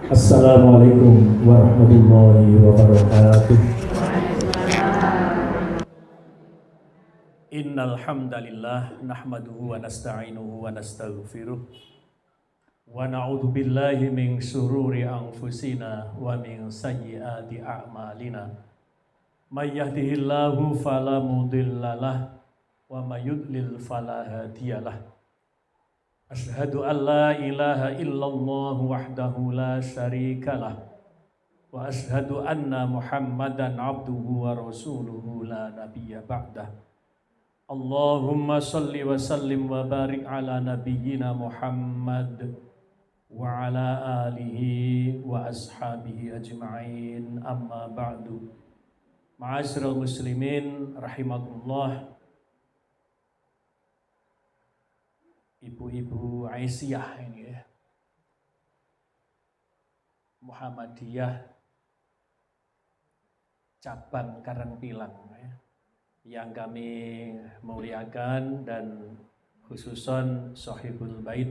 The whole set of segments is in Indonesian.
Assalamualaikum warahmatullahi wabarakatuh. Innal hamdalillah nahmaduhu wa nasta'inuhu wa nastaghfiruh wa na'udzu billahi min syururi anfusina wa min sayyiati a'malina. May yahdihillahu fala mudhillalah wa may yudlil fala hadiyalah. Asyhadu an la ilaha illallah wahdahu la syarikalah wa asyhadu anna Muhammadan abduhu wa rasuluhu la nabiyya ba'dah. Allahumma salli wa sallim wa barik ala nabiyyina Muhammad wa ala alihi wa ashabihi ajma'in, amma ba'du. Ma'asyiral muslimin rahimakumullah. Ibu-ibu Aisyah ini ya, Muhammadiyah cabang Karangpilang ya, yang kami muliakan, dan khususon Sohibul Bait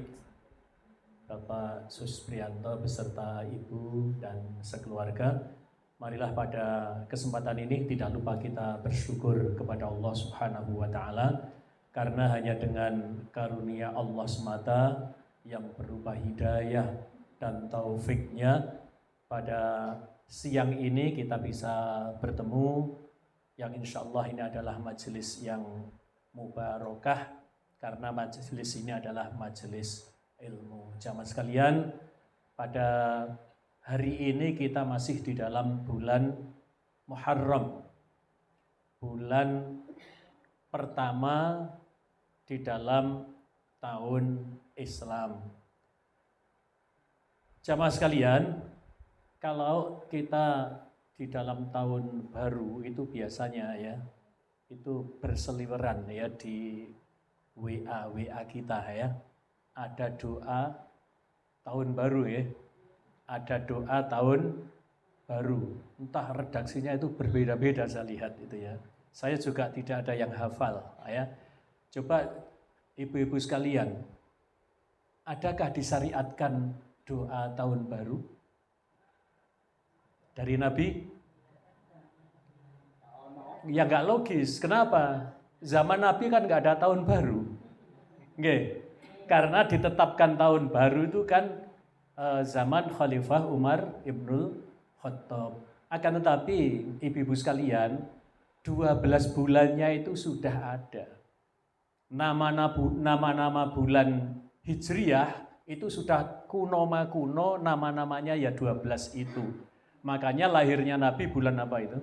Bapak Suspriyanto beserta ibu dan sekeluarga. Marilah pada kesempatan ini tidak lupa kita bersyukur kepada Allah Subhanahu wa Ta'ala, karena hanya dengan karunia Allah semata yang berupa hidayah dan taufiknya pada siang ini kita bisa bertemu, yang insya Allah ini adalah majelis yang mubarakah, karena majelis ini adalah majelis ilmu. Jamaah sekalian, pada hari ini kita masih di dalam bulan Muharram, bulan pertama di dalam tahun Islam. Jamaah sekalian, kalau kita di dalam tahun baru itu biasanya ya, itu berseliweran ya di WA kita ya. Ada doa tahun baru ya, ada doa tahun baru. Entah redaksinya itu berbeda-beda, saya lihat itu ya. Saya juga tidak ada yang hafal ya. Coba ibu-ibu sekalian, adakah disyariatkan doa tahun baru dari Nabi? Ya nggak logis. Kenapa? Zaman Nabi kan nggak ada tahun baru. Nggih. Karena ditetapkan tahun baru itu kan zaman Khalifah Umar Ibnul Khattab. Akan tetapi ibu-ibu sekalian, 12 bulannya itu sudah ada. Nama-nama bulan Hijriyah itu sudah kuno, nama-namanya ya 12 itu. Makanya lahirnya Nabi bulan apa itu?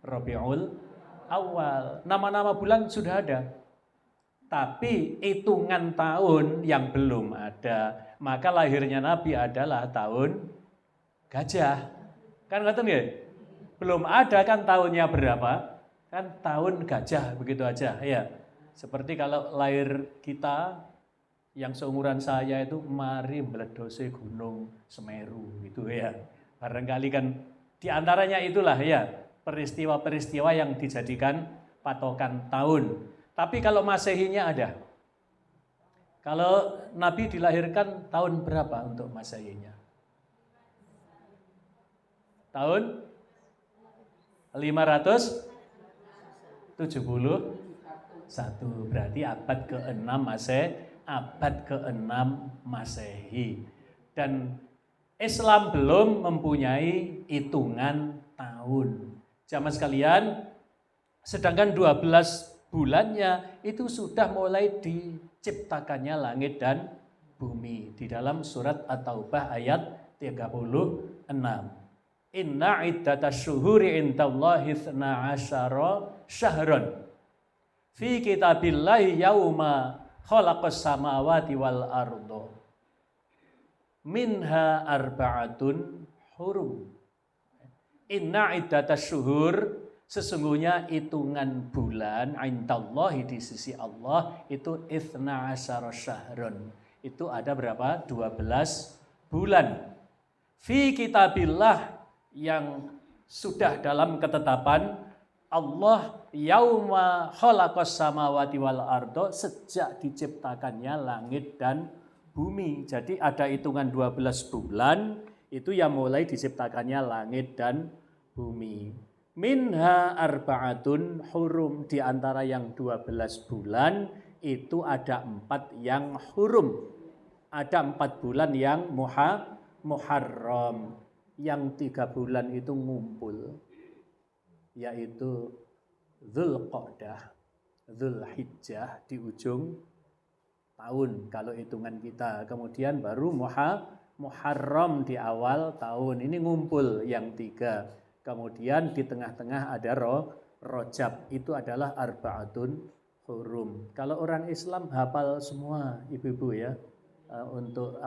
Rabiul Awal. Nama-nama bulan sudah ada. Tapi hitungan tahun yang belum ada. Maka lahirnya Nabi adalah tahun gajah. Kan ngerti nggih? Belum ada kan tahunnya berapa? Kan tahun gajah, begitu aja ya. Seperti kalau lahir kita yang seumuran saya itu mari meledose Gunung Semeru gitu ya. Barangkali kan diantaranya itulah ya peristiwa-peristiwa yang dijadikan patokan tahun. Tapi kalau Masehinya ada. Kalau Nabi dilahirkan tahun berapa untuk Masehinya? Tahun 571, berarti abad ke-6 Masehi. Dan Islam belum mempunyai hitungan tahun. Jamaah sekalian, sedangkan 12 bulannya itu sudah mulai diciptakannya langit dan bumi. Di dalam surat At-Taubah ayat 36. Inna iddatash syuhuri indallahi 12 syahran fi kitabillahi yauma khalaqas samawati wal ardo minha arba'atun hurum. Inna iddatash syuhur, sesungguhnya hitungan bulan indallahi di sisi Allah itu 12 syahran. Itu ada berapa? 12 bulan. Fi kitabillah, yang sudah dalam ketetapan Allah, yauma khalaqas samawati wal ardo, sejak diciptakannya langit dan bumi. Jadi ada hitungan 12 bulan Itu yang mulai diciptakannya langit dan bumi. Minha arba'atun hurum, di antara yang 12 bulan itu ada 4 yang hurum. Ada 4 bulan yang muharram. Yang 3 bulan itu ngumpul, yaitu Dzulqa'dah, Dzulhijjah di ujung tahun kalau hitungan kita. Kemudian baru Muharram di awal tahun. Ini ngumpul yang 3. Kemudian di tengah-tengah ada Rajab. Itu adalah arba'atun hurum. Kalau orang Islam hafal semua ibu-ibu ya. Untuk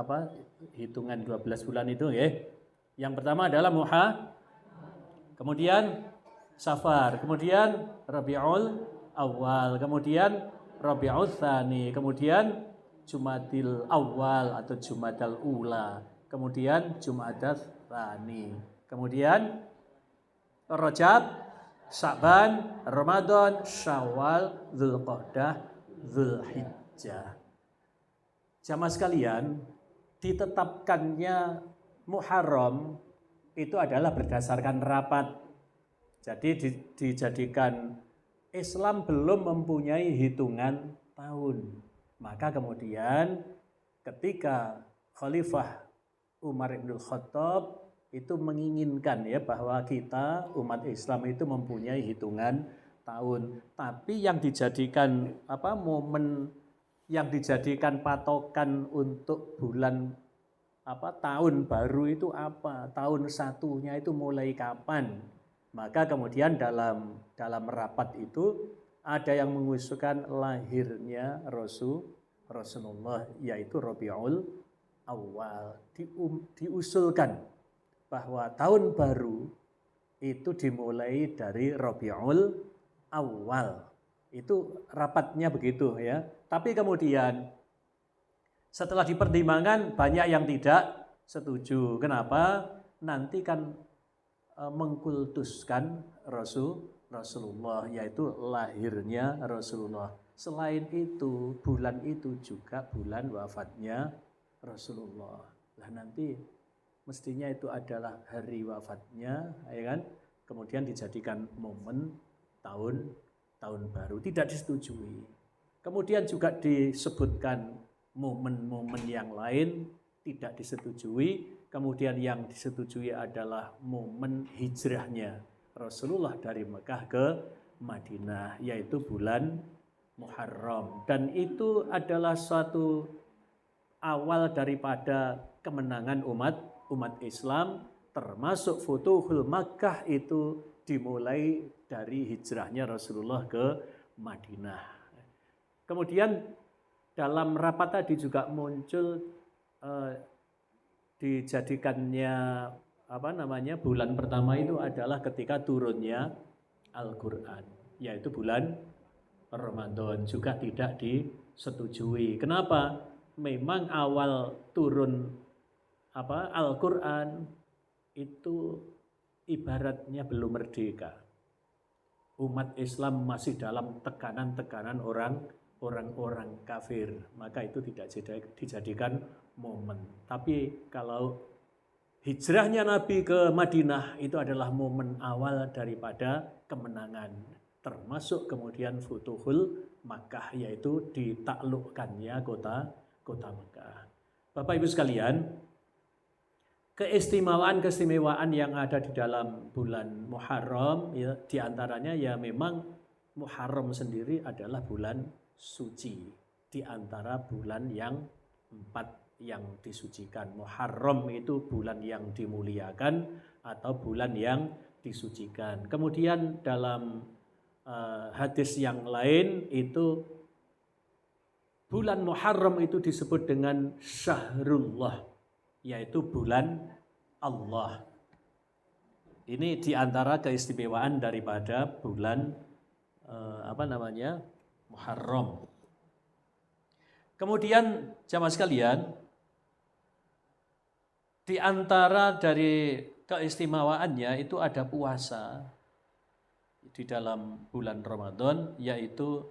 hitungan 12 bulan itu ya. Yang pertama adalah kemudian Safar, kemudian Rabiul Awal, kemudian Rabiul Tsani, kemudian Jumadil Awal atau Jumadal Ula, kemudian Jumadal Tsani, kemudian Rajab, Sya'ban, Ramadan, Syawal, Dzulqa'dah, Dzulhijjah. Jamaah sekalian, ditetapkannya Muharram itu adalah berdasarkan rapat. Jadi dijadikan Islam belum mempunyai hitungan tahun. Maka kemudian ketika Khalifah Umar bin Khattab itu menginginkan ya bahwa kita umat Islam itu mempunyai hitungan tahun. Tapi yang dijadikan momen yang dijadikan patokan untuk bulan tahun baru itu apa? Tahun satunya itu mulai kapan? Maka kemudian dalam rapat itu ada yang mengusulkan lahirnya Rasulullah, yaitu Rabiul Awal. Diusulkan bahwa tahun baru itu dimulai dari Rabiul Awal. Itu rapatnya begitu ya. Tapi kemudian setelah dipertimbangkan banyak yang tidak setuju. Kenapa? Nanti kan mengkultuskan Rasulullah, yaitu lahirnya Rasulullah. Selain itu, bulan itu juga bulan wafatnya Rasulullah. Lah nanti mestinya itu adalah hari wafatnya, ya kan? Kemudian dijadikan momen tahun baru, tidak disetujui. Kemudian juga disebutkan momen-momen yang lain tidak disetujui. Kemudian yang disetujui adalah momen hijrahnya Rasulullah dari Mekah ke Madinah, yaitu bulan Muharram. Dan itu adalah suatu awal daripada kemenangan umat Islam, termasuk Futuhul Makkah itu dimulai dari hijrahnya Rasulullah ke Madinah. Kemudian dalam rapat tadi juga muncul dijadikannya bulan pertama itu adalah ketika turunnya Al-Qur'an, yaitu bulan Ramadan, juga tidak disetujui. Kenapa? Memang awal turun Al-Qur'an itu ibaratnya belum merdeka. Umat Islam masih dalam tekanan-tekanan orang-orang kafir, maka itu tidak dijadikan momen. Tapi kalau hijrahnya Nabi ke Madinah itu adalah momen awal daripada kemenangan, termasuk kemudian Futuhul Makkah, yaitu ditaklukkannya kota Makkah. Bapak Ibu sekalian, keistimewaan yang ada di dalam bulan Muharram ya, diantaranya ya memang Muharram sendiri adalah bulan suci di antara bulan yang 4 yang disucikan. Muharram itu bulan yang dimuliakan atau bulan yang disucikan. Kemudian dalam hadis yang lain itu bulan Muharram itu disebut dengan Syahrullah, yaitu bulan Allah. Ini diantara keistimewaan daripada bulan Muharram. Kemudian jamaah sekalian, di antara dari keistimewaannya itu ada puasa di dalam bulan Ramadan, yaitu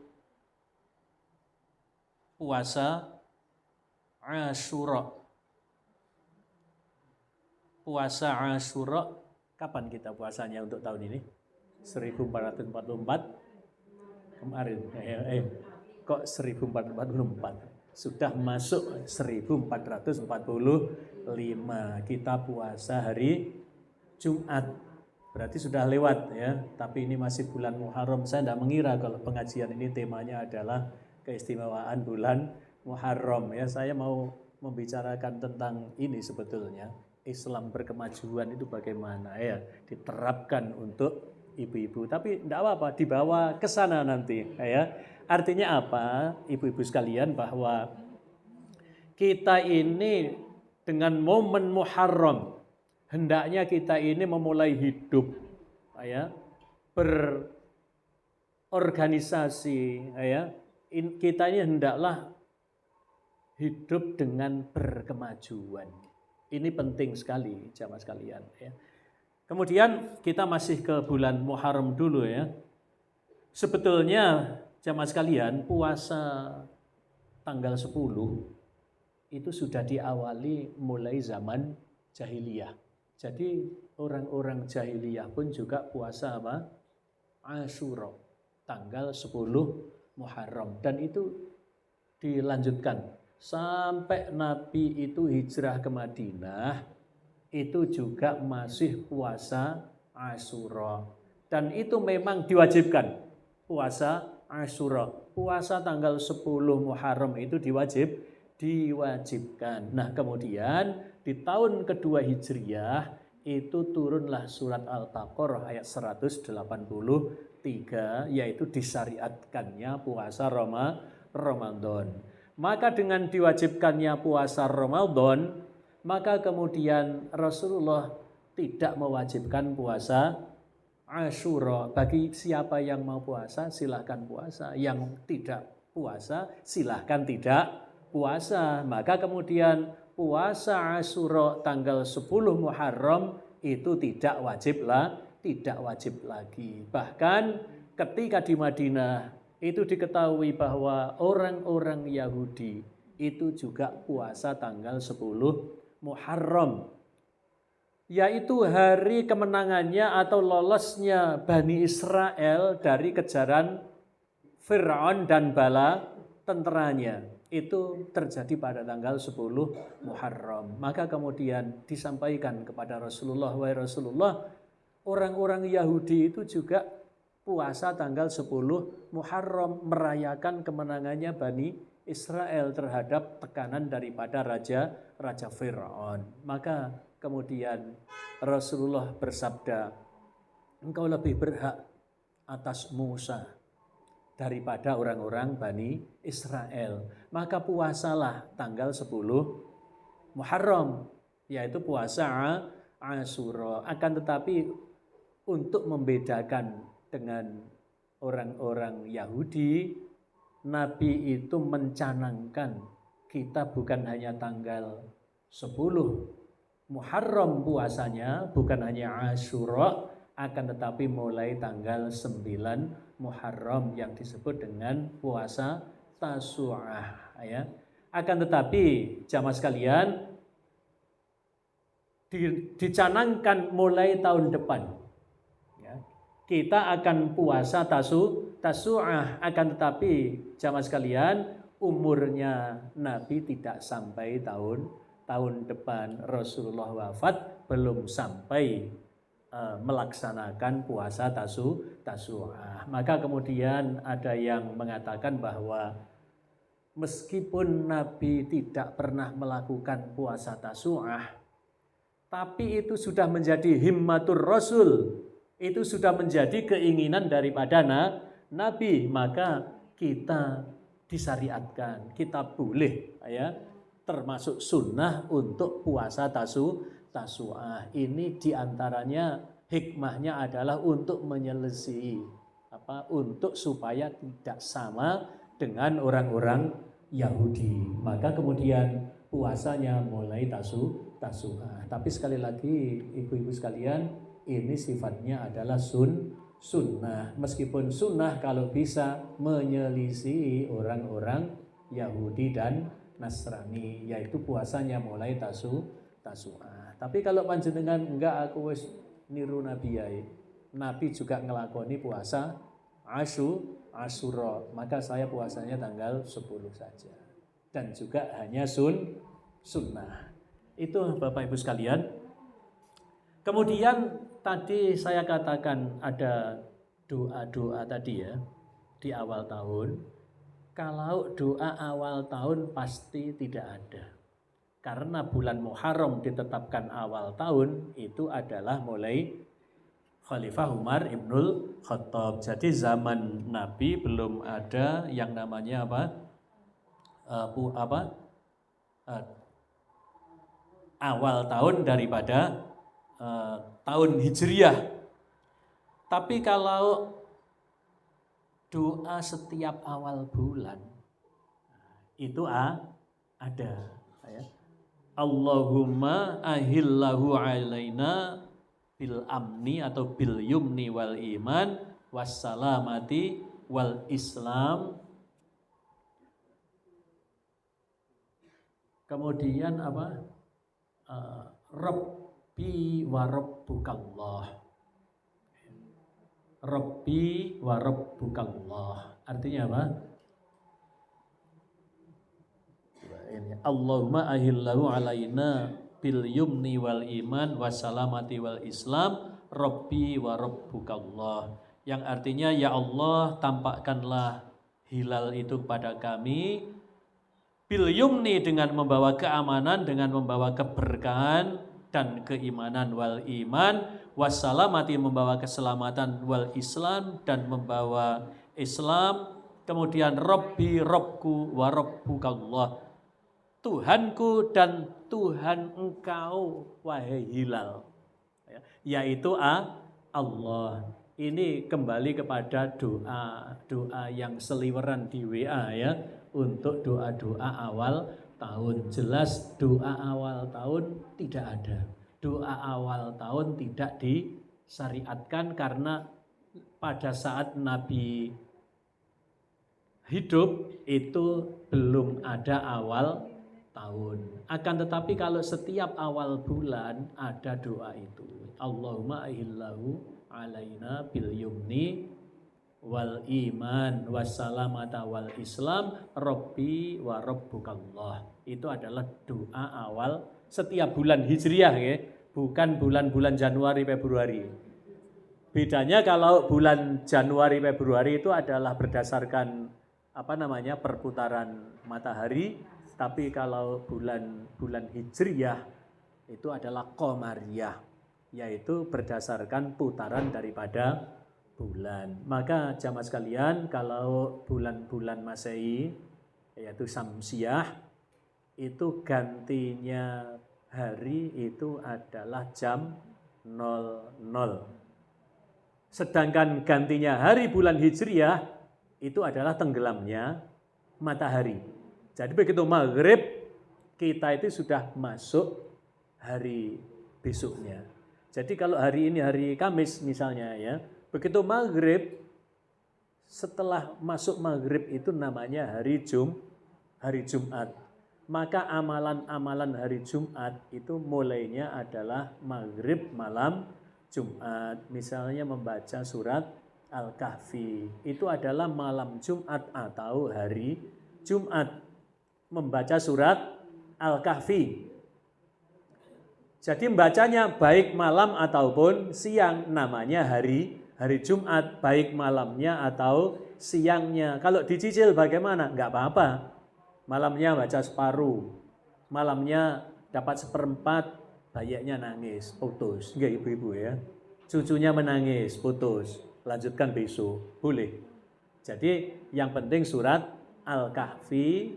puasa Asyura. puasa Asyura, kapan kita puasanya untuk tahun ini? 1444 kemarin. Kok 1444? Sudah masuk 1445 kita puasa hari Jumat. Berarti sudah lewat ya. Tapi ini masih bulan Muharram. Saya tidak mengira kalau pengajian ini temanya adalah keistimewaan bulan Muharram ya. Saya mau membicarakan tentang ini sebetulnya. Islam berkemajuan itu bagaimana ya diterapkan untuk ibu-ibu. Tapi tidak apa-apa, dibawa ke sana nanti ya. Artinya apa, ibu-ibu sekalian, bahwa kita ini dengan momen Muharram hendaknya kita ini memulai hidup ya, berorganisasi ya. Kita ini hendaklah hidup dengan berkemajuan. Ini penting sekali jamaah sekalian ya. Kemudian kita masih ke bulan Muharram dulu ya. Sebetulnya jamaah sekalian, puasa tanggal 10 itu sudah diawali mulai zaman jahiliyah. Jadi orang-orang jahiliyah pun juga puasa apa? Asyura, tanggal 10 Muharram. Dan itu dilanjutkan sampai Nabi itu hijrah ke Madinah, itu juga masih puasa Asyura. Dan itu memang diwajibkan, puasa Asyura, puasa tanggal 10 Muharram itu diwajibkan. Nah kemudian di tahun kedua Hijriyah itu turunlah surat Al-Baqarah ayat 183, yaitu disyariatkannya puasa Ramadan. Maka dengan diwajibkannya puasa Ramadan, maka kemudian Rasulullah tidak mewajibkan puasa Asyura. Bagi siapa yang mau puasa silahkan puasa, yang tidak puasa silahkan tidak puasa. Maka kemudian puasa Asyura tanggal 10 Muharram itu tidak wajib lagi. Bahkan ketika di Madinah itu diketahui bahwa orang-orang Yahudi itu juga puasa tanggal 10 Muharram, yaitu hari kemenangannya atau lolosnya Bani Israel dari kejaran Fir'aun dan bala tenteranya. Itu terjadi pada tanggal 10 Muharram. Maka kemudian disampaikan kepada Rasulullah, wahai Rasulullah, orang-orang Yahudi itu juga puasa tanggal 10 Muharram, merayakan kemenangannya Bani Israel terhadap tekanan daripada Raja Fir'aun. Maka kemudian Rasulullah bersabda, engkau lebih berhak atas Musa daripada orang-orang Bani Israel. Maka puasalah tanggal 10 Muharram, yaitu puasa Asyura. Akan tetapi untuk membedakan dengan orang-orang Yahudi, Nabi itu mencanangkan kita bukan hanya tanggal 10 Muharram puasanya, bukan hanya Asyura, akan tetapi mulai tanggal 9 Muharram yang disebut dengan puasa Tasu'ah ya. Akan tetapi jamaah sekalian, dicanangkan mulai tahun depan ya, kita akan puasa Tasu'ah. Akan tetapi jamaah sekalian, umurnya Nabi tidak sampai tahun depan. Rasulullah wafat belum sampai melaksanakan puasa Tasu'ah. Maka kemudian ada yang mengatakan bahwa meskipun Nabi tidak pernah melakukan puasa Tasu'ah, tapi itu sudah menjadi himmatur Rasul, itu sudah menjadi keinginan daripada Nabi, maka kita disyariatkan, kita boleh ya, termasuk sunnah untuk puasa Tasu'ah. Ini diantaranya hikmahnya adalah untuk menyelesaikan untuk supaya tidak sama dengan orang-orang Yahudi. Maka kemudian puasanya mulai Tasu'ah. Tapi sekali lagi ibu-ibu sekalian, ini sifatnya adalah sunnah. Meskipun sunnah kalau bisa menyelisih orang-orang Yahudi dan Nasrani, yaitu puasanya mulai Tasu'ah. Tasu'a. Tapi kalau panjenengan enggak, aku wis niru Nabi yai. Nabi juga ngelakoni puasa Asyura, maka saya puasanya tanggal 10 saja. Dan juga hanya sunnah. Itu Bapak Ibu sekalian. Kemudian tadi saya katakan ada doa-doa tadi ya di awal tahun. Kalau doa awal tahun pasti tidak ada. Karena bulan Muharram ditetapkan awal tahun itu adalah mulai Khalifah Umar Ibnul Khattab. Jadi zaman Nabi belum ada yang namanya awal tahun daripada tahun Hijriah. Tapi kalau doa setiap awal bulan itu ada ya. Allahumma ahillahu alaina bil amni atau bil yumni wal iman wassalamati wal islam. Kemudian Rabbi wa rabbukallah. Rabbi wa rabbukallah. Artinya apa? Allahumma ahillahu alaina bil yumni wal iman wassalamati wal islam Rabbi wa rabbukallah. Yang artinya ya Allah tampakkanlah hilal itu pada kami bil yumni dengan membawa keamanan, dengan membawa keberkahan dan keimanan wal iman wassalamati membawa keselamatan wal islam dan membawa Islam. Kemudian Rabbi Rabbku wa rabbukallah, Tuhanku dan Tuhan engkau wahai hilal, yaitu Allah. Ini kembali kepada doa yang seliweran di WA ya, untuk doa-doa awal tahun. Jelas doa awal tahun tidak ada. Doa awal tahun tidak disyariatkan karena pada saat Nabi hidup itu belum ada awal tahun. Akan tetapi kalau setiap awal bulan ada doa itu. Allahumma ahillahu alaina bil yumni wal iman wassalamata wal islam Rabbi wa rabbukallah. Itu adalah doa awal setiap bulan Hijriah ya, bukan bulan-bulan Januari Februari. Bedanya kalau bulan Januari Februari itu adalah berdasarkan perputaran matahari. Tapi kalau bulan Hijriyah itu adalah Qamariyah, yaitu berdasarkan putaran daripada bulan. Maka jamaah sekalian, kalau bulan-bulan Masehi yaitu Syamsiyah itu gantinya hari itu adalah jam 00. Sedangkan gantinya hari bulan Hijriyah itu adalah tenggelamnya matahari. Jadi begitu maghrib kita itu sudah masuk hari besoknya. Jadi kalau hari ini hari Kamis misalnya ya, begitu maghrib setelah masuk maghrib itu namanya hari Jumat. Maka amalan-amalan hari Jumat itu mulainya adalah maghrib malam Jumat. Misalnya membaca surat Al-Kahfi itu adalah malam Jumat atau hari Jumat. Membaca surat Al-Kahfi. Jadi membacanya baik malam ataupun siang, namanya hari Jumat, baik malamnya atau siangnya. Kalau dicicil bagaimana? Enggak apa-apa. Malamnya baca separuh, malamnya dapat seperempat, bayaknya nangis, putus. Enggak ibu-ibu ya. Cucunya menangis, putus, lanjutkan besok, boleh. Jadi yang penting surat Al-Kahfi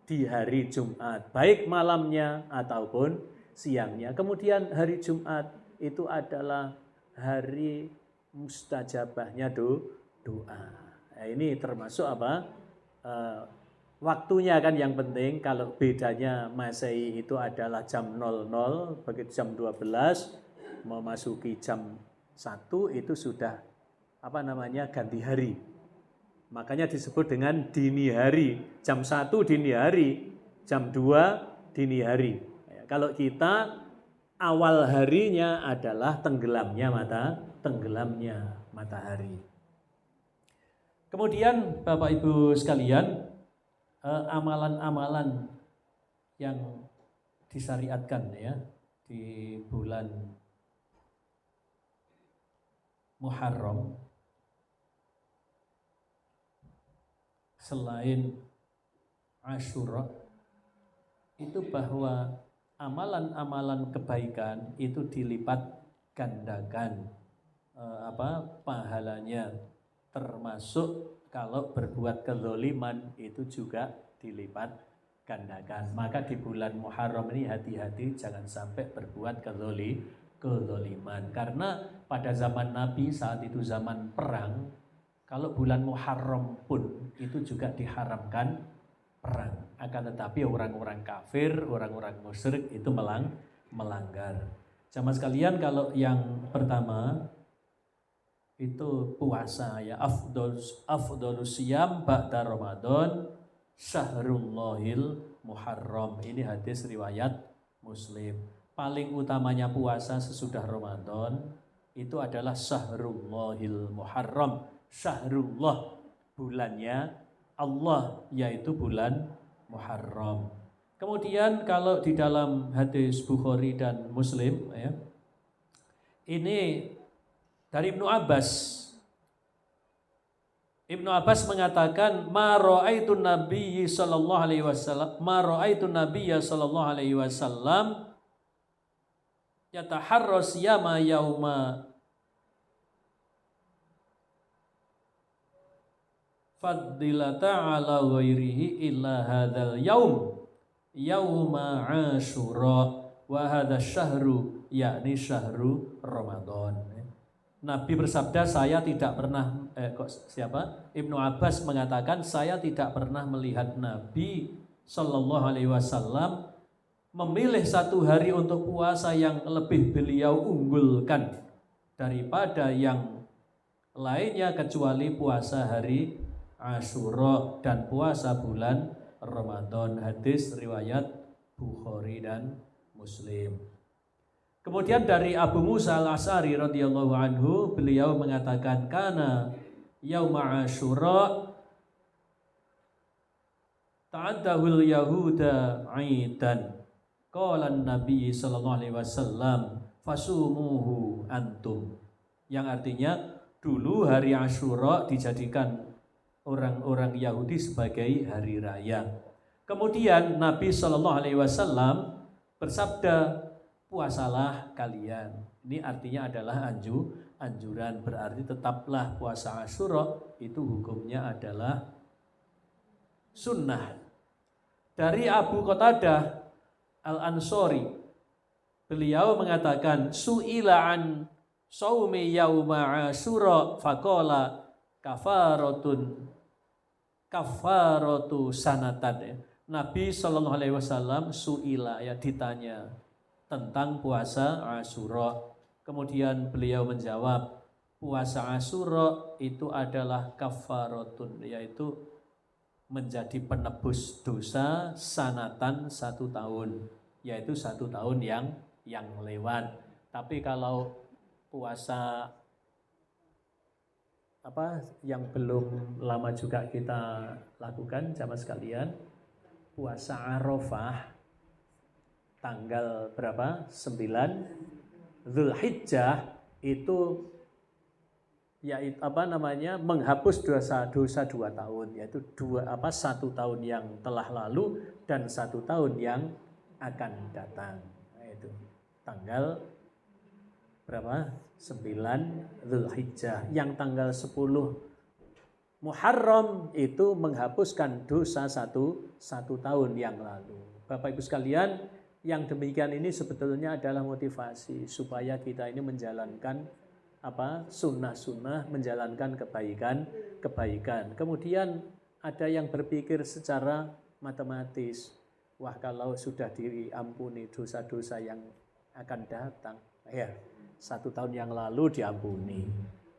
di hari Jumat, baik malamnya ataupun siangnya. Kemudian hari Jumat itu adalah hari mustajabahnya doa. Nah, ini termasuk waktunya kan yang penting. Kalau bedanya Masehi itu adalah jam 00, begitu jam 12 memasuki jam 1 itu sudah ganti hari. Makanya disebut dengan dini hari. Jam 1 dini hari, jam 2 dini hari. Kalau kita awal harinya adalah tenggelamnya matahari. Kemudian Bapak Ibu sekalian, amalan-amalan yang disyariatkan ya di bulan Muharram selain Asyura itu bahwa amalan-amalan kebaikan itu dilipat gandakan pahalanya, termasuk kalau berbuat kezaliman itu juga dilipat gandakan. Maka di bulan Muharram ini hati-hati jangan sampai berbuat kezaliman, karena pada zaman Nabi saat itu zaman perang, kalau bulan Muharram pun itu juga diharamkan perang. Akan tetapi orang-orang kafir, orang-orang musyrik itu melanggar. Jamaah sekalian, kalau yang pertama itu puasa ya, afdolus siyam ba'da Ramadan Syahrullahil Muharram. Ini hadis riwayat Muslim. Paling utamanya puasa sesudah Ramadan itu adalah Syahrullahil Muharram. Syahrullah, bulannya Allah, yaitu bulan Muharram. Kemudian kalau di dalam hadis Bukhari dan Muslim ya, ini dari Ibnu Abbas. Ibnu Abbas mengatakan, ma ra'aitu nabiyyi sallallahu alaihi wasallam, ma ra'aitu nabiyya sallallahu alaihi wasallam yataharra siyama yauma faddilata ala ghairihi illa hadzal yauma Asyura wa hadzal syahru yakni syahru Ramadan. Nabi bersabda, saya tidak pernah Ibnu Abbas mengatakan, saya tidak pernah melihat Nabi Sallallahu Alaihi Wasallam memilih satu hari untuk puasa yang lebih beliau unggulkan daripada yang lainnya kecuali puasa hari Asyura dan puasa bulan Ramadan. Hadis riwayat Bukhari dan Muslim. Kemudian dari Abu Musa al-Asy'ari radhiyallahu anhu, beliau mengatakan, kana yauma Asyura ta'addahul yahuda 'aidan. Qala an-nabi sallallahu alaihi wasallam fasumuhu antum. Yang artinya dulu hari Asyura dijadikan orang-orang Yahudi sebagai hari raya. Kemudian Nabi sallallahu alaihi wasallam bersabda, puasalah kalian. Ini artinya adalah anjuran, berarti tetaplah puasa Asyura, itu hukumnya adalah sunnah. Dari Abu Qatadah Al-Ansori, beliau mengatakan, su'ila an saumi yauma Asyura faqala kafaratu sanatan ya. Nabi sallallahu alaihi wasallam su'ila ya, ditanya tentang puasa Asyura. Kemudian beliau menjawab, puasa Asyura itu adalah kafaratun, yaitu menjadi penebus dosa sanatan 1 tahun, yaitu 1 tahun yang lewat. Tapi kalau puasa yang belum lama juga kita lakukan jamaah sekalian, puasa Arafah tanggal berapa? 9 Dzulhijjah itu yaitu menghapus dosa 2 tahun, yaitu 1 tahun yang telah lalu dan 1 tahun yang akan datang. Nah, itu tanggal berapa? 9 Dzulhijjah. Yang tanggal 10 Muharram itu menghapuskan dosa 1 tahun yang lalu. Bapak Ibu sekalian, yang demikian ini sebetulnya adalah motivasi supaya kita ini menjalankan sunnah-sunnah, menjalankan kebaikan. Kemudian ada yang berpikir secara matematis, wah kalau sudah diampuni dosa-dosa yang akan datang, ya 1 tahun yang lalu diampuni,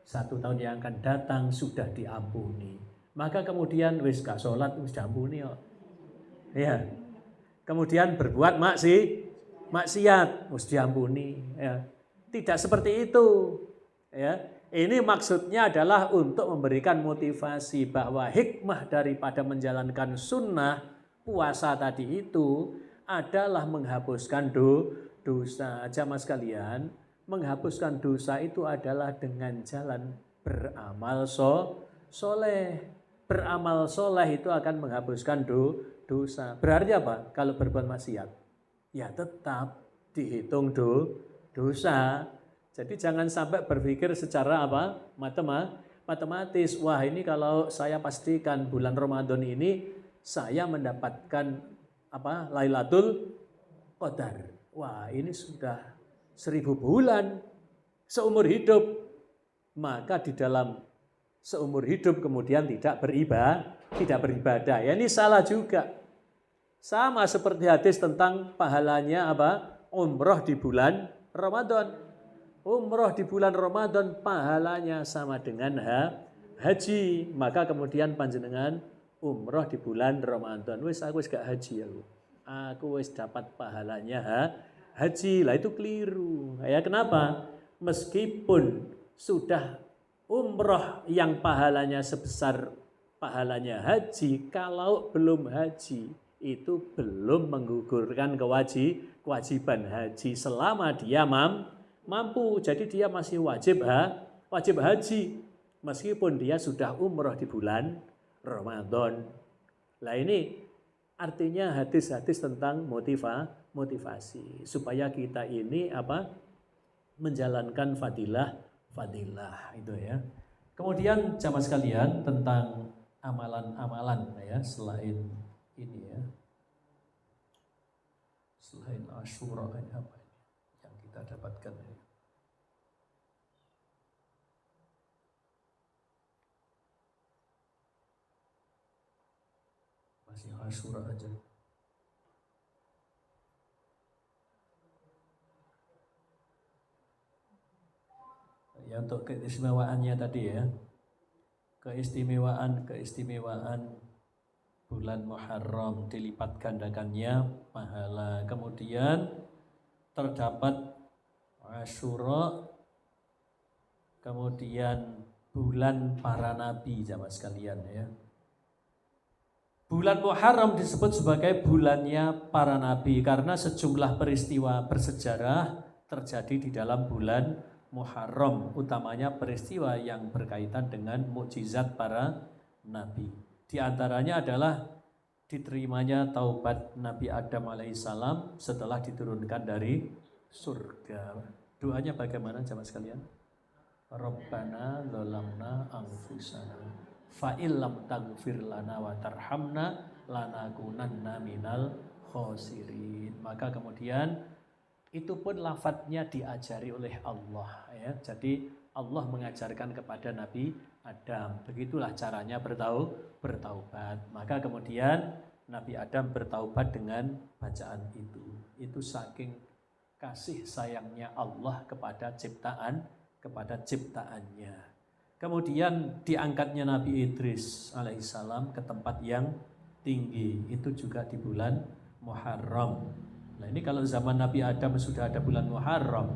1 tahun yang akan datang sudah diampuni, maka kemudian wis gak sholat wis diampuni kok. Ya. Kemudian berbuat maksiat, mesti diampuni. Ya. Tidak seperti itu. Ya. Ini maksudnya adalah untuk memberikan motivasi bahwa hikmah daripada menjalankan sunnah puasa tadi itu adalah menghapuskan dosa. Jamaah sekalian, menghapuskan dosa itu adalah dengan jalan beramal soleh. Beramal soleh itu akan menghapuskan dosa. Berarti apa? Kalau berbuat maksiat, ya tetap dihitung dosa. Jadi jangan sampai berpikir secara apa? Matematis. Wah, ini kalau saya pastikan bulan Ramadan ini saya mendapatkan apa? Lailatul Qadar. Wah, ini sudah 1000 bulan seumur hidup. Maka di dalam seumur hidup kemudian tidak beribadah. Ya ini salah juga. Sama seperti hadis tentang pahalanya apa? Umroh di bulan Ramadan. Umroh di bulan Ramadan pahalanya sama dengan haji. Maka kemudian panjenengan umroh di bulan Ramadan. Aku gak haji aku. Aku dapat pahalanya haji. Lah itu keliru. Ya kenapa? Meskipun sudah umroh yang pahalanya sebesar pahalanya haji, kalau belum haji itu belum menggugurkan kewajiban haji selama dia mampu. Jadi dia masih wajib haji meskipun dia sudah umroh di bulan Ramadan. Lah ini artinya hadis-hadis tentang motivasi supaya kita ini apa? Menjalankan fadilah itu ya. Kemudian jamaah sekalian tentang amalan-amalan ya selain ini ya. Selain Asyura apa yang kita dapatkan ya. Masih Asyura aja. Ya untuk keistimewaannya tadi ya. Keistimewaan bulan Muharram dilipat gandakannya pahala. Kemudian terdapat Asyura, kemudian bulan para nabi jamaah sekalian ya. Bulan Muharram disebut sebagai bulannya para nabi karena sejumlah peristiwa bersejarah terjadi di dalam bulan Muharram, utamanya peristiwa yang berkaitan dengan mukjizat para nabi. Di antaranya adalah diterimanya taubat Nabi Adam alaihissalam setelah diturunkan dari surga. Doanya bagaimana jamaah sekalian? Rabbana dzalamna anfusana fa illam taghfir lana wa tarhamna lanakunanna minal khosirin. Maka kemudian itu pun lafadznya diajari oleh Allah ya. Jadi Allah mengajarkan kepada Nabi Adam, begitulah caranya bertaubat. Maka kemudian Nabi Adam bertaubat dengan bacaan itu. Itu saking kasih sayangnya Allah kepada ciptaannya. Kemudian diangkatnya Nabi Idris alaihissalam ke tempat yang tinggi. Itu juga di bulan Muharram. Nah ini kalau zaman Nabi Adam sudah ada bulan Muharram,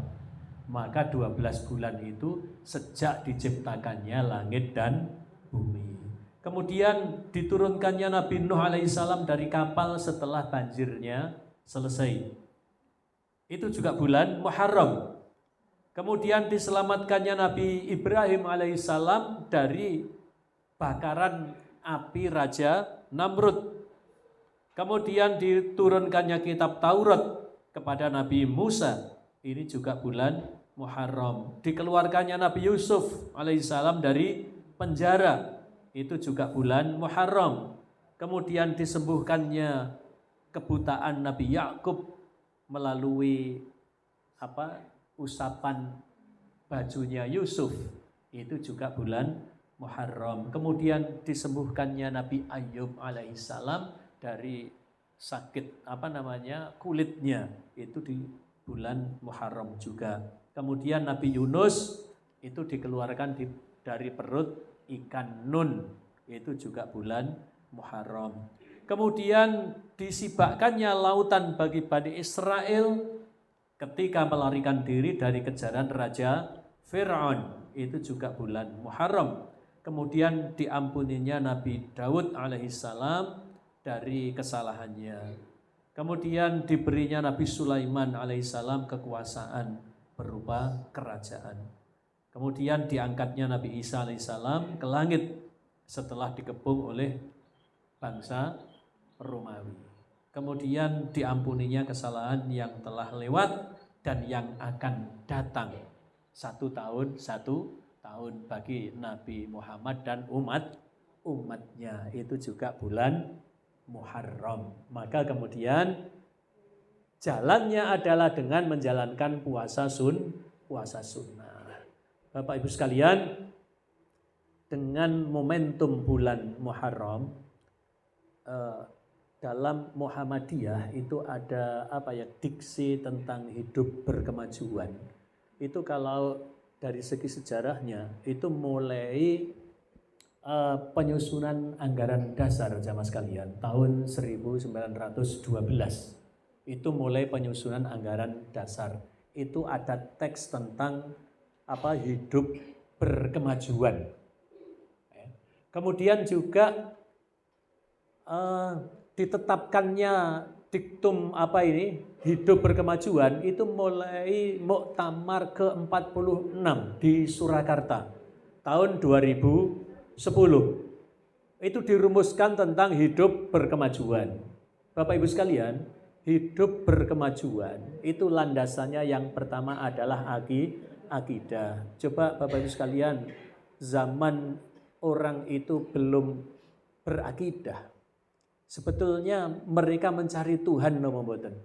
maka 12 bulan itu sejak diciptakannya langit dan bumi. Kemudian diturunkannya Nabi Nuh alaihissalam dari kapal setelah banjirnya selesai. Itu juga bulan Muharram. Kemudian diselamatkannya Nabi Ibrahim alaihissalam dari bakaran api Raja Namrud. Kemudian diturunkannya kitab Taurat kepada Nabi Musa. Ini juga bulan Muharram. Dikeluarkannya Nabi Yusuf alaihissalam dari penjara. Itu juga bulan Muharram. Kemudian disembuhkannya kebutaan Nabi Yakub melalui usapan bajunya Yusuf. Itu juga bulan Muharram. Kemudian disembuhkannya Nabi Ayub alaihissalam dari sakit kulitnya, itu di bulan Muharram juga. Kemudian Nabi Yunus itu dikeluarkan dari perut ikan nun, itu juga bulan Muharram. Kemudian disibakkannya lautan bagi Bani Israel ketika melarikan diri dari kejaran Raja Fir'aun, itu juga bulan Muharram. Kemudian diampuninya Nabi Daud alaihissalam dari kesalahannya. Kemudian diberinya Nabi Sulaiman alaihissalam kekuasaan berupa kerajaan. Kemudian diangkatnya Nabi Isa alaihissalam ke langit setelah dikepung oleh bangsa Romawi. Kemudian diampuninya kesalahan yang telah lewat dan yang akan datang. 1 tahun, 1 tahun bagi Nabi Muhammad dan umatnya. Itu juga bulan Muharram. Maka kemudian jalannya adalah dengan menjalankan puasa sunnah. Bapak Ibu sekalian, dengan momentum bulan Muharram, dalam Muhammadiyah itu ada diksi tentang hidup berkemajuan. Itu kalau dari segi sejarahnya itu mulai penyusunan anggaran dasar jamaah sekalian tahun 1912 itu mulai penyusunan anggaran dasar. Itu ada teks tentang hidup berkemajuan. Kemudian juga ditetapkannya diktum hidup berkemajuan itu mulai Muktamar ke-46 di Surakarta tahun 2010. Itu dirumuskan tentang hidup berkemajuan. Bapak Ibu sekalian, hidup berkemajuan itu landasannya yang pertama adalah akidah. Coba Bapak Ibu sekalian, zaman orang itu belum berakidah, sebetulnya mereka mencari Tuhan nomor mboten.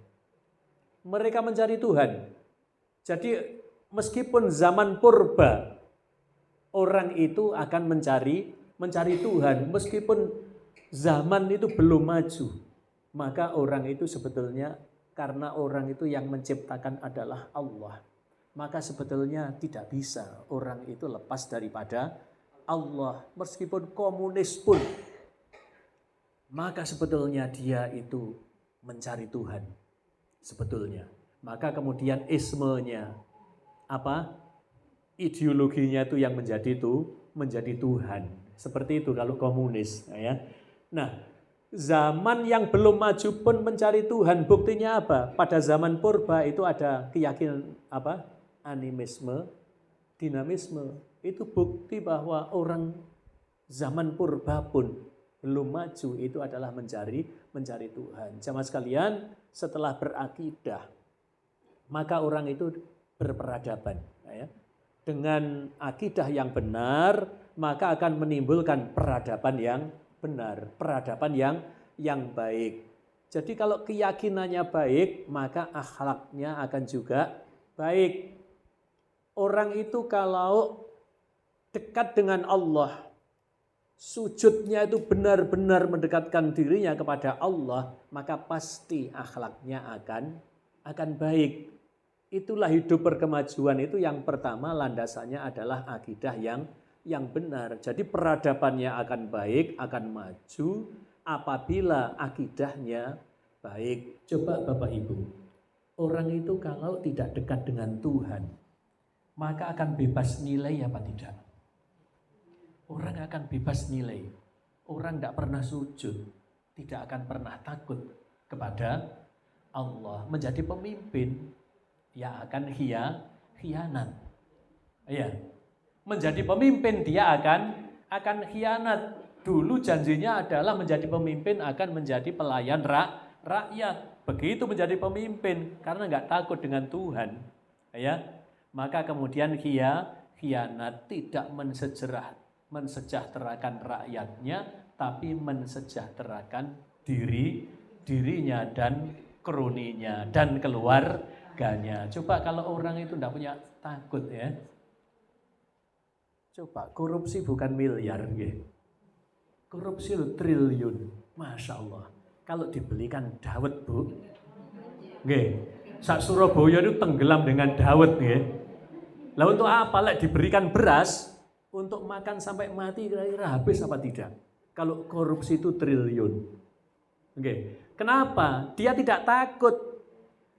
Mereka mencari Tuhan. Jadi meskipun zaman purba orang itu akan mencari Tuhan, meskipun zaman itu belum maju, maka orang itu sebetulnya karena orang itu yang menciptakan adalah Allah, maka sebetulnya tidak bisa orang itu lepas daripada Allah, meskipun komunis pun, maka sebetulnya dia itu mencari Tuhan sebetulnya. Maka kemudian ismenya ideologinya itu yang menjadi Tuhan. Seperti itu kalau komunis ya. Nah, zaman yang belum maju pun mencari Tuhan. Buktinya apa? Pada zaman purba itu ada keyakinan animisme, dinamisme. Itu bukti bahwa orang zaman purba pun belum maju itu adalah mencari Tuhan. Jamaah sekalian, setelah berakidah, maka orang itu berperadaban ya. Dengan akidah yang benar, maka akan menimbulkan peradaban yang benar, peradaban yang baik. Jadi kalau keyakinannya baik, maka akhlaknya akan juga baik. Orang itu kalau dekat dengan Allah, sujudnya itu benar-benar mendekatkan dirinya kepada Allah, maka pasti akhlaknya akan baik. Itulah hidup berkemajuan itu yang pertama landasannya adalah akidah yang benar. Jadi peradabannya akan baik, akan maju apabila akidahnya baik. Coba Bapak Ibu, orang itu kalau tidak dekat dengan Tuhan, maka akan bebas nilai apa tidak? Orang akan bebas nilai. Orang tidak pernah sujud, tidak akan pernah takut kepada Allah. Menjadi pemimpin ya akan khianat. Ya. Menjadi pemimpin dia akan khianat. Dulu janjinya adalah menjadi pemimpin akan menjadi pelayan rakyat. Begitu menjadi pemimpin karena enggak takut dengan Tuhan. Ya. Maka kemudian khianat, tidak mensejahterakan rakyatnya, tapi mensejahterakan dirinya dan kroninya dan keluarganya. Coba kalau orang itu tidak punya takut ya. Coba korupsi bukan miliar, korupsi itu triliun, masya Allah. Kalau dibelikan dawet bu, sak Surabaya itu tenggelam dengan dawet, Lah untuk apa? Lah diberikan beras untuk makan sampai mati, kira-kira habis apa tidak? Kalau korupsi itu triliun. Kenapa? Dia tidak takut.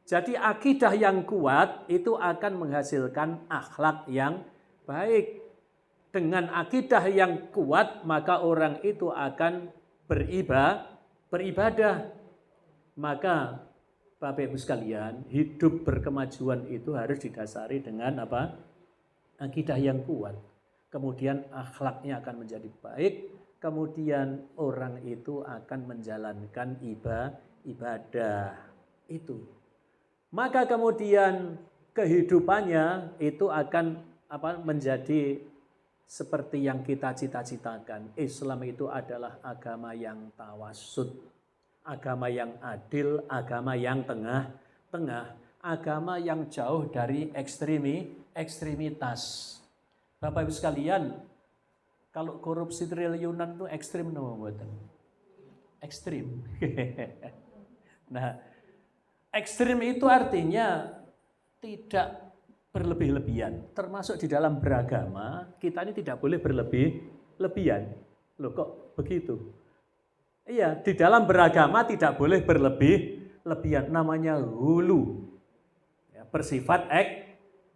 Jadi akidah yang kuat itu akan menghasilkan akhlak yang baik. Dengan akidah yang kuat maka orang itu akan beribadah. Maka Bapak Ibu sekalian, hidup berkemajuan itu harus didasari dengan apa? Akidah yang kuat. Kemudian akhlaknya akan menjadi baik. Kemudian orang itu akan menjalankan ibadah itu. Maka kemudian kehidupannya itu akan menjadi seperti yang kita cita-citakan. Islam itu adalah agama yang tawassut, agama yang adil, agama yang tengah-tengah, agama yang jauh dari ekstremitas. Bapak Ibu sekalian, kalau korupsi triliunan itu ekstrim no mboten? Ekstrim. Nah, ekstrim itu artinya tidak berlebih-lebihan. Termasuk di dalam beragama, kita ini tidak boleh berlebih-lebihan. Loh kok begitu? Iya, di dalam beragama tidak boleh berlebih-lebihan. Namanya hulu. Ya, bersifat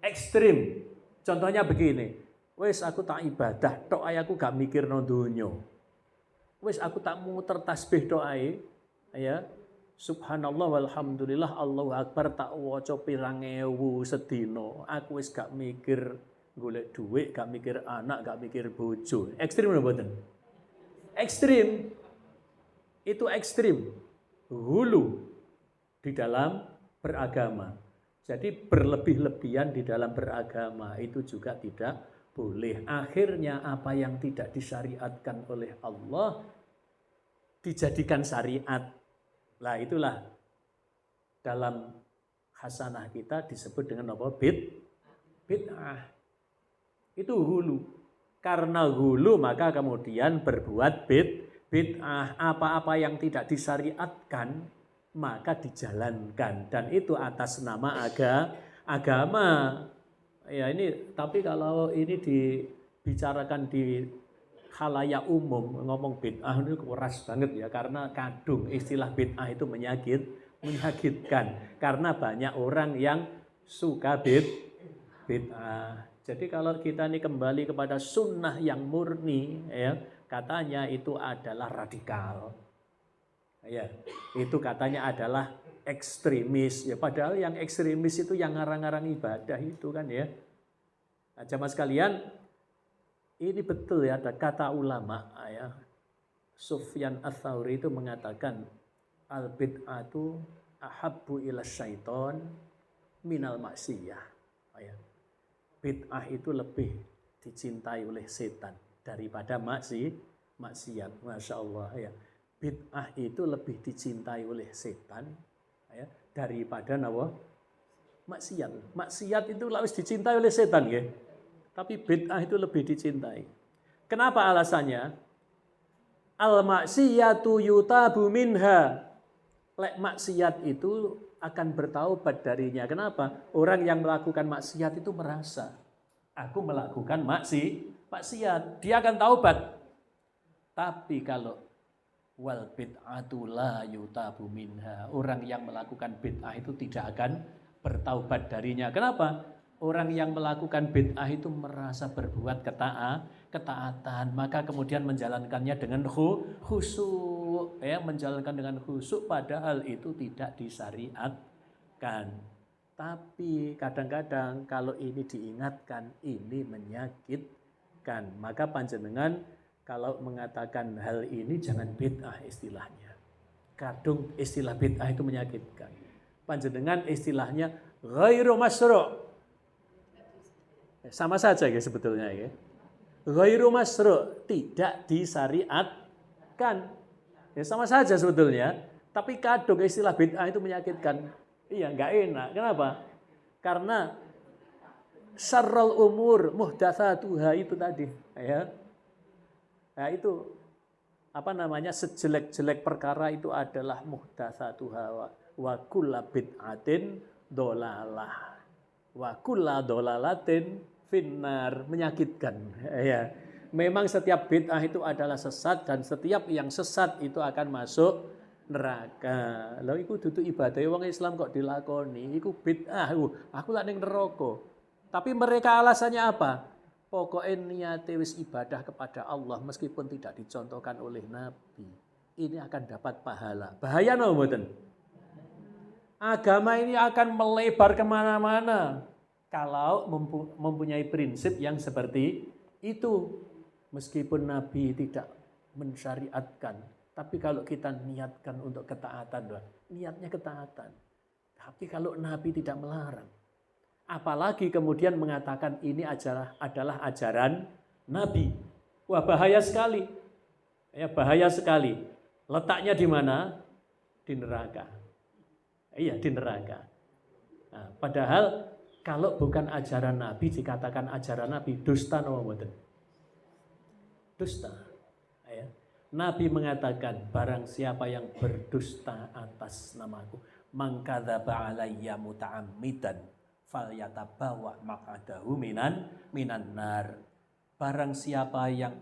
ekstrim. Contohnya begini. Wes aku tak ibadah, tok aku gak mikir no dunyo. Wes aku tak muter tasbih tok ae. Ya. Subhanallah walhamdulillah Allahu akbar tak waca pirang ewu sedina. Aku wis gak mikir golek duit, gak mikir anak, gak mikir bojo. Ekstrim lho mboten? Ekstrim. Itu ekstrim. Hulu di dalam beragama. Jadi berlebih-lebihan di dalam beragama itu juga tidak boleh. Akhirnya apa yang tidak disyariatkan oleh Allah dijadikan syariat. Lah itulah dalam hasanah kita disebut dengan apa? Bid'ah. Itu hulu. Karena hulu maka kemudian berbuat bid'ah. Apa-apa yang tidak disyariatkan maka dijalankan. Dan itu atas nama agama. Ya ini, tapi kalau ini dibicarakan di khalayak umum, ngomong bid'ah itu keras banget ya, karena kadung istilah bid'ah itu menyakitkan karena banyak orang yang suka bid'ah. Jadi kalau kita ini kembali kepada sunnah yang murni ya, katanya itu adalah radikal. Ya, itu katanya adalah ekstremis ya, padahal yang ekstremis itu yang ngarang-ngarang ibadah itu kan ya. Nah, jamaah sekalian, ini betul ya, ada kata ulama ya. Sufyan Ats-Tsauri itu mengatakan al-bid'atu ahabbu ila syaiton minal maksiyah. Ya. Bid'ah itu lebih dicintai oleh setan daripada maksiat. Masya Allah ya. Bid'ah itu lebih dicintai oleh setan ya, daripada maksiat. Maksiat itu harus dicintai oleh setan ya. Tapi bid'ah itu lebih dicintai. Kenapa alasannya? Al-maksiyatu yutabu minha. Lek maksiat itu akan bertaubat darinya. Kenapa? Orang yang melakukan maksiat itu merasa, aku melakukan maksiat. Dia akan taubat. Tapi kalau wal bid'atu la yutabu minha, orang yang melakukan bid'ah itu tidak akan bertaubat darinya. Kenapa? Orang yang melakukan bid'ah itu merasa berbuat ketaatan, maka kemudian menjalankannya dengan khusyuk, ya, menjalankan dengan khusyuk padahal itu tidak disyariatkan. Tapi kadang-kadang kalau ini diingatkan, ini menyakitkan. Maka panjenengan kalau mengatakan hal ini jangan bid'ah istilahnya. Kadung istilah bid'ah itu menyakitkan. Panjenengan istilahnya ghairu masyru'. Sama saja ya sebetulnya ya. Ghairu masyru', tidak disyariatkan. Ya sama saja sebetulnya. Tapi kadung istilah bid'ah itu menyakitkan. Iya, enggak enak. Kenapa? Karena syarrul umur muhdatsatuha itu tadi, ya. Nah, itu sejelek-jelek perkara itu adalah muhdatsatuha wa kullu bid'atin dhalalah. Wa kullu dhalalatin finnar, menyakitkan ya. Memang setiap bid'ah itu adalah sesat dan setiap yang sesat itu akan masuk neraka. Lha iku dudu ibadah wong Islam kok dilakoni, iku bid'ah. Aku lak ning neraka. Tapi mereka alasannya apa? Pokoknya niate wis ibadah kepada Allah meskipun tidak dicontohkan oleh Nabi. Ini akan dapat pahala. Bahaya no mboten? Agama ini akan melebar kemana-mana kalau mempunyai prinsip yang seperti itu. Meskipun Nabi tidak mensyariatkan, tapi kalau kita niatkan untuk ketaatan, niatnya ketaatan. Tapi kalau Nabi tidak melarang, apalagi kemudian mengatakan ini adalah ajaran Nabi. Wah, bahaya sekali. Ya, bahaya sekali. Letaknya di mana? Di neraka. Iya, di neraka. Nah, padahal kalau bukan ajaran Nabi, dikatakan ajaran Nabi, dusta no mboten. Dusta. Ya. Nabi mengatakan barang siapa yang berdusta atas namaku, mangkadzaba alayya muta'ammidan falyatabawa maq'adahu minan nar. Barang siapa yang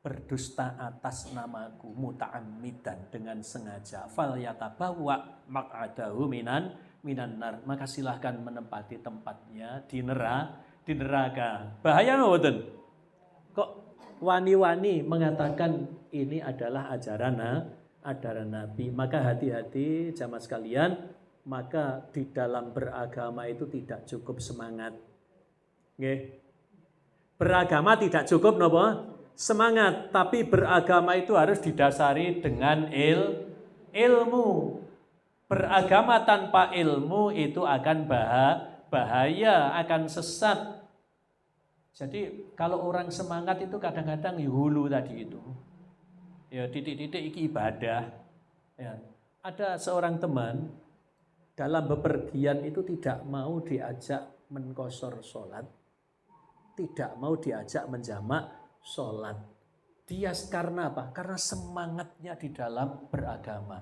berdusta atas namaku muta'ammidan dengan sengaja falyatabawa maq'adahu minan nar, maka silahkan menempati tempatnya di neraka. Bahaya mboten? Kok wani-wani mengatakan ini adalah ajaran Nabi? Maka hati-hati jamaah sekalian, maka di dalam beragama itu tidak cukup semangat. Nggih. Beragama tidak cukup napa? Semangat, tapi beragama itu harus didasari dengan ilmu. Beragama tanpa ilmu itu akan bahaya, akan sesat. Jadi kalau orang semangat itu kadang-kadang hulu tadi itu. Ya titik-titik iki ibadah. Ya. Ada seorang teman dalam bepergian itu tidak mau diajak menkosor sholat. Tidak mau diajak menjamak sholat. Dia karena apa? Karena semangatnya di dalam beragama.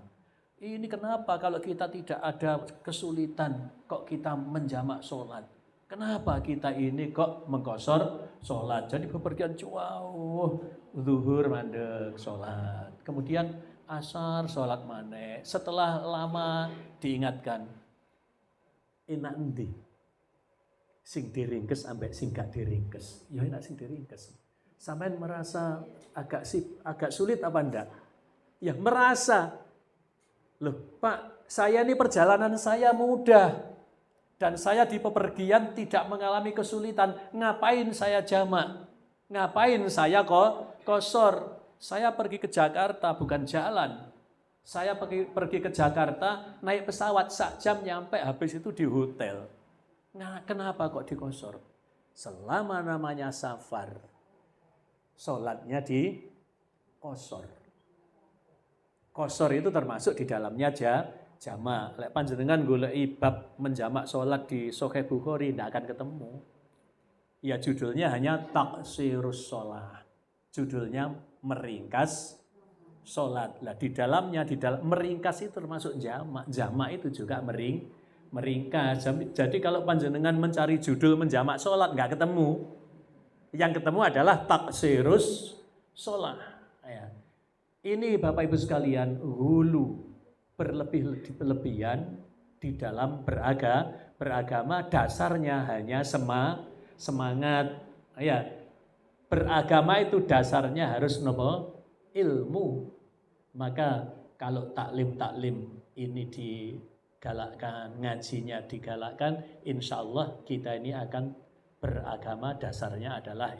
Ini kenapa kalau kita tidak ada kesulitan kok kita menjamak sholat? Kenapa kita ini kok mengkosor sholat? Jadi bepergian jauh, zuhur mandek sholat. Kemudian asar sholat maneh. Setelah lama diingatkan, enak endi? Sing diringkes ambek sing gak diringkes. Ya enak sing diringkes. Sampean merasa agak sulit apa enggak? Ya merasa. Loh Pak, saya ini perjalanan saya mudah. Dan saya di pepergian tidak mengalami kesulitan. Ngapain saya jamak? Ngapain saya kosor? Saya pergi ke Jakarta bukan jalan. Saya pergi ke Jakarta naik pesawat 1 jam nyampe, habis itu di hotel. Nah, kenapa kok dikosor? Selama namanya safar, sholatnya dikosor. Kosor itu termasuk di dalamnya jamak. Lek panjenengan goleki bab menjamak sholat di Sahih Bukhari tidak akan ketemu. Ya judulnya hanya taksirus sholat. Judulnya meringkas sholat. Lah di dalam meringkas itu termasuk jamak. Jamak itu juga meringkas. Jadi kalau panjenengan mencari judul menjamak sholat nggak ketemu. Yang ketemu adalah taksirus sholat. Ya. Ini Bapak Ibu sekalian, hulu berlebihan di dalam beragama, dasarnya hanya semangat. Ya, beragama itu dasarnya harus ilmu. Maka kalau taklim ini digalakkan, ngajinya digalakkan, insya Allah kita ini akan beragama dasarnya adalah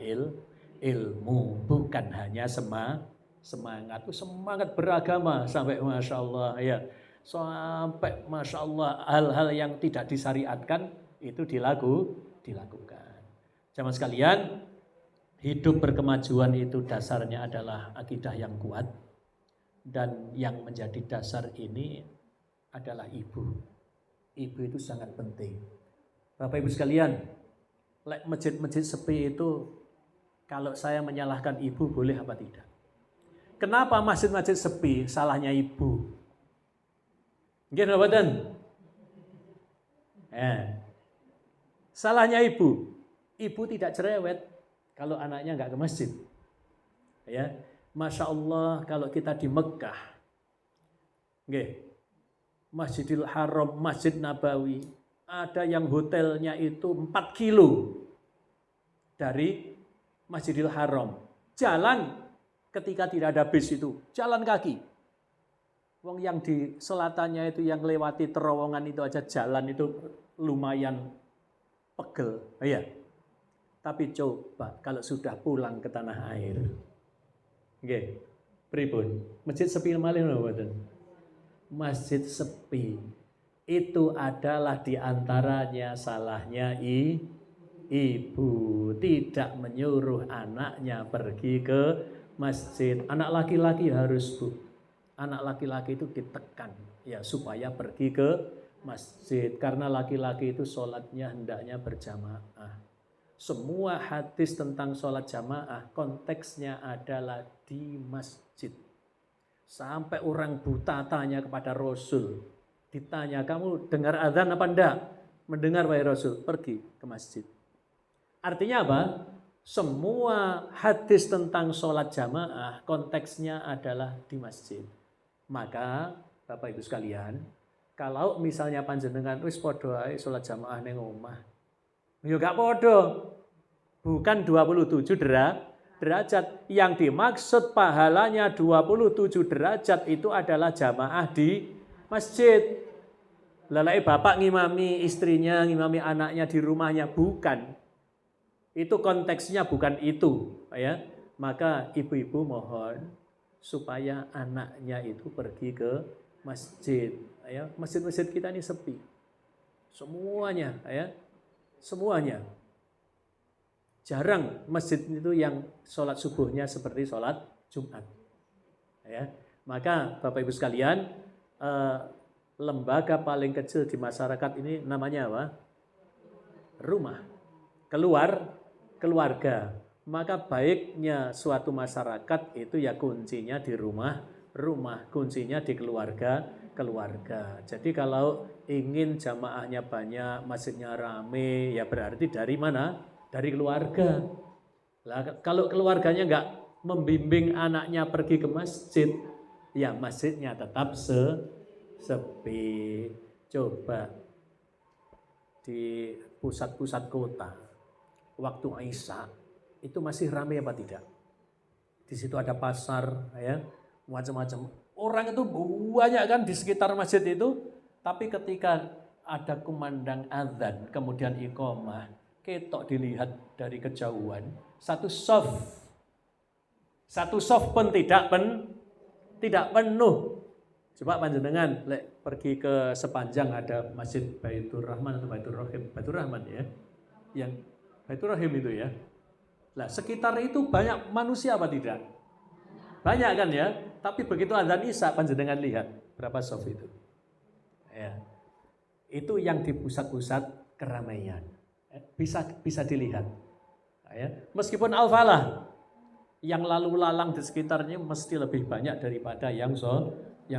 ilmu, bukan hanya semangat. Semangat beragama sampai Masya Allah ya. Sampai Masya Allah hal-hal yang tidak disyariatkan itu dilakukan. Jamaah sekalian, hidup berkemajuan itu dasarnya adalah akidah yang kuat. Dan yang menjadi dasar ini adalah ibu. Ibu itu sangat penting. Bapak Ibu sekalian, masjid-masjid sepi itu kalau saya menyalahkan ibu boleh apa tidak? Kenapa masjid-masjid sepi? Salahnya ibu. Nggih mboten? Salahnya ibu. Ibu tidak cerewet kalau anaknya enggak ke masjid. Ya, Masya Allah kalau kita di Mekah, Nggih. Masjidil Haram, Masjid Nabawi. Ada yang hotelnya itu 4 kilo dari Masjidil Haram. Jalan ketika tidak ada bis itu, jalan kaki. Wong yang di selatannya itu yang lewati terowongan itu aja jalan itu lumayan pegel. Iya. Tapi coba kalau sudah pulang ke tanah air. Nggih. Pripun? Masjid sepi malih mboten? Masjid sepi. Itu adalah diantaranya salahnya ibu tidak menyuruh anaknya pergi ke masjid. Anak laki-laki harus Bu. Anak laki-laki itu ditekan ya supaya pergi ke masjid karena laki-laki itu sholatnya hendaknya berjamaah. Semua hadis tentang sholat jamaah konteksnya adalah di masjid. Sampai orang buta tanya kepada Rasul. Ditanya, kamu dengar azan apa enggak? Mendengar wahai Rasul, pergi ke masjid. Artinya apa? Semua hadis tentang sholat jamaah konteksnya adalah di masjid. Maka Bapak Ibu sekalian, kalau misalnya panjenengan wis podo ae sholat jamaah ning omah. Ya gak podo. Bukan 27 derajat. Yang dimaksud pahalanya 27 derajat itu adalah jamaah di masjid. Lalai bapak ngimami istrinya, ngimami anaknya di rumahnya, bukan. Itu konteksnya bukan itu, ya. Maka ibu-ibu mohon supaya anaknya itu pergi ke masjid, ya. Masjid-masjid kita ini sepi. Semuanya, ya. Semuanya. Jarang masjid itu yang sholat subuhnya seperti sholat Jumat. Ya. Maka Bapak Ibu sekalian, lembaga paling kecil di masyarakat ini namanya apa? Rumah. Keluarga. Maka baiknya suatu masyarakat itu ya kuncinya di rumah, kuncinya di keluarga. Jadi kalau ingin jamaahnya banyak, masjidnya rame, ya berarti dari mana? Dari keluarga. Lah, kalau keluarganya enggak membimbing anaknya pergi ke masjid, ya masjidnya tetap sepi. Coba di pusat-pusat kota waktu Isya itu masih ramai apa tidak? Di situ ada pasar, ya, macam-macam. Orang itu banyak kan di sekitar masjid itu, tapi ketika ada kumandang azan, kemudian iqamah, ketok dilihat dari kejauhan, satu soft pun tidak penuh. Coba panjenengan pergi ke Sepanjang ada Masjid Baitur Rahman atau Baitur Rahim, Baitur Rahman ya. Yang Baitur Rahim itu ya. Nah, sekitar itu banyak manusia apa tidak? Banyak kan ya? Tapi begitu azan Isya panjenengan lihat berapa soft itu. Ya. Itu yang di pusat-pusat keramaian. Bisa dilihat. Ya. Meskipun Al-Falah yang lalu lalang di sekitarnya mesti lebih banyak daripada yang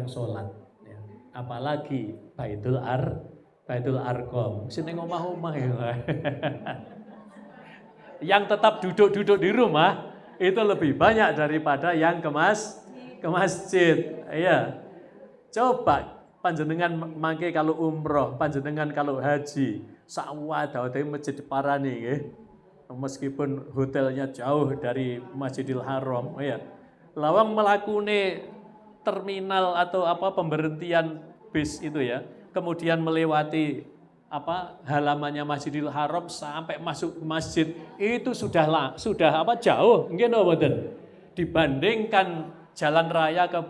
sholat. Ya. Apalagi Baitul Arqam. Sini omah-omah ya. Yang tetap duduk-duduk di rumah itu lebih banyak daripada yang ke masjid. Ya. Coba panjenengan mangke kalau umroh, panjenengan kalau haji, sawadate masjid parani nggih. Meskipun hotelnya jauh dari Masjidil Haram, ya. Lawang melakune terminal atau pemberhentian bis itu ya, kemudian melewati halamannya Masjidil Haram sampai masuk ke masjid itu sudah jauh, nggih mboten? Dibandingkan jalan raya ke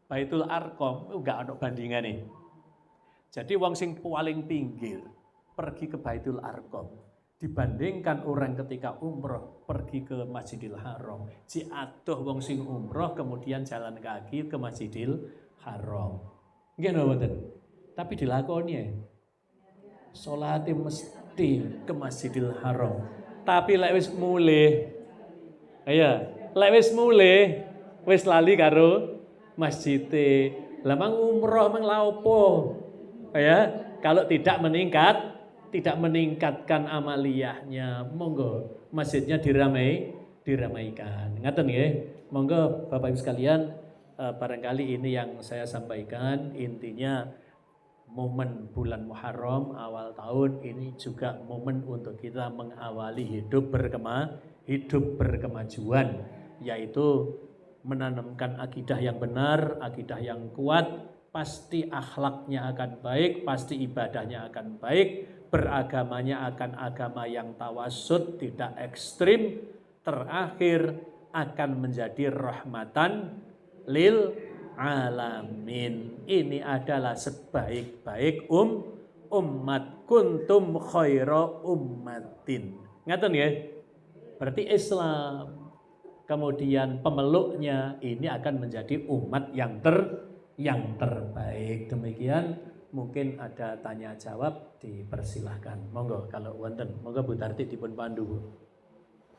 Baitul Arqam, enggak ada bandingane. Jadi wong sing paling pinggir pergi ke Baitul Arqam dibandingkan orang ketika umroh pergi ke Masjidil Haram. Si adoh wong sing umroh kemudian jalan kaki ke Masjidil Haram. Nggih mboten? Tapi dilakoni ya. Salate mesti ke Masjidil Haram. Tapi lek wis mulih wis lali karo masjide. Lah mang umroh mang lha opo? Ya, kalau tidak meningkatkan amaliyahnya, monggo masjidnya diramaikan. Ngaten nggih. Monggo Bapak Ibu sekalian, barangkali ini yang saya sampaikan, intinya momen bulan Muharram awal tahun ini juga momen untuk kita mengawali hidup berkemajuan, yaitu menanamkan akidah yang benar, akidah yang kuat, pasti akhlaknya akan baik, pasti ibadahnya akan baik, beragamanya akan agama yang tawasud, tidak ekstrim, terakhir akan menjadi rahmatan lil alamin. Ini adalah sebaik-baik umat, kuntum khaira ummatin. Ngaten ya? Berarti Islam kemudian pemeluknya ini akan menjadi umat yang terbaik. Demikian, mungkin ada tanya jawab, dipersilahkan. Monggo kalau wonten, monggo Bu Tarti dipun pandu Bu.